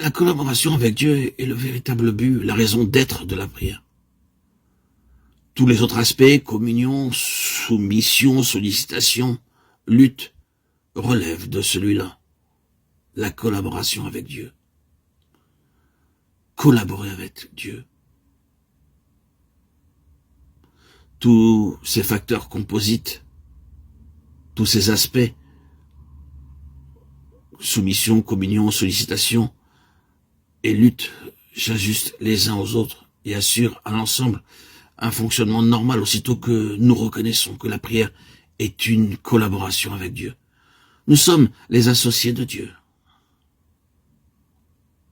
La collaboration avec Dieu est le véritable but, la raison d'être de la prière. Tous les autres aspects, communion, soumission, sollicitation, lutte, relèvent de celui-là. La collaboration avec Dieu. Collaborer avec Dieu. Tous ces facteurs composites, tous ces aspects, soumission, communion, sollicitation et lutte, s'ajustent les uns aux autres et assurent à l'ensemble un fonctionnement normal aussitôt que nous reconnaissons que la prière est une collaboration avec Dieu. Nous sommes les associés de Dieu.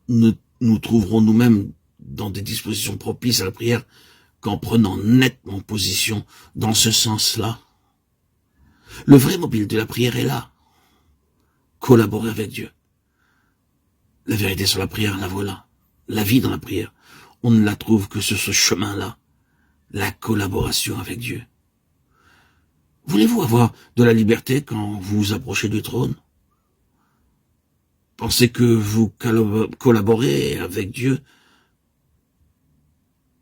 Nous trouverons nous-mêmes dans des dispositions propices à la prière qu'en prenant nettement position dans ce sens-là. Le vrai mobile de la prière est là. Collaborer avec Dieu. La vérité sur la prière, la voilà. La vie dans la prière, on ne la trouve que sur ce chemin-là. La collaboration avec Dieu. Voulez-vous avoir de la liberté quand vous vous approchez du trône? Pensez que vous collaborez avec Dieu.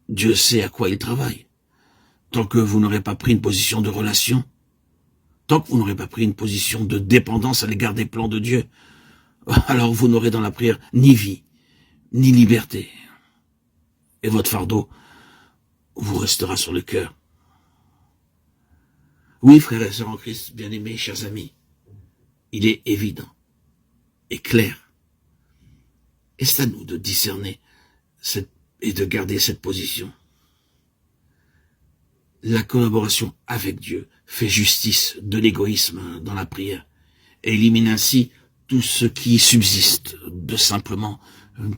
Dieu sait à quoi il travaille. Tant que vous n'aurez pas pris une position de relation, tant que vous n'aurez pas pris une position de dépendance à l'égard des plans de Dieu, alors vous n'aurez dans la prière ni vie, ni liberté. Et votre fardeau vous restera sur le cœur. Oui, frères et sœurs en Christ, bien-aimés, chers amis, il est évident et clair. Et c'est à nous de discerner et de garder cette position. La collaboration avec Dieu fait justice de l'égoïsme dans la prière et élimine ainsi tout ce qui subsiste de simplement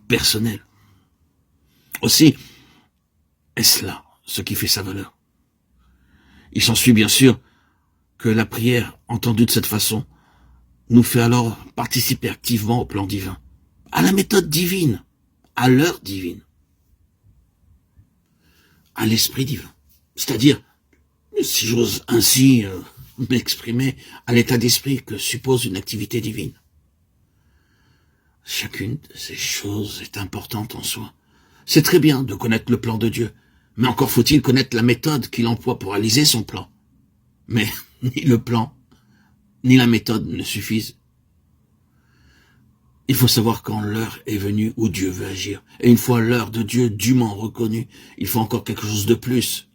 personnel. Aussi, est-ce là ce qui fait sa valeur? Il s'ensuit bien sûr que la prière, entendue de cette façon, nous fait alors participer activement au plan divin, à la méthode divine, à l'heure divine, à l'esprit divin. C'est-à-dire, si j'ose ainsi m'exprimer, à l'état d'esprit que suppose une activité divine. Chacune de ces choses est importante en soi. C'est très bien de connaître le plan de Dieu, mais encore faut-il connaître la méthode qu'il emploie pour réaliser son plan. Mais ni le plan, ni la méthode ne suffisent. Il faut savoir quand l'heure est venue où Dieu veut agir. Et une fois l'heure de Dieu dûment reconnue, il faut encore quelque chose de plus.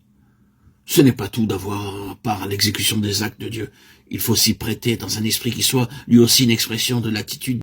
Ce n'est pas tout d'avoir part à l'exécution des actes de Dieu. Il faut s'y prêter dans un esprit qui soit lui aussi une expression de l'attitude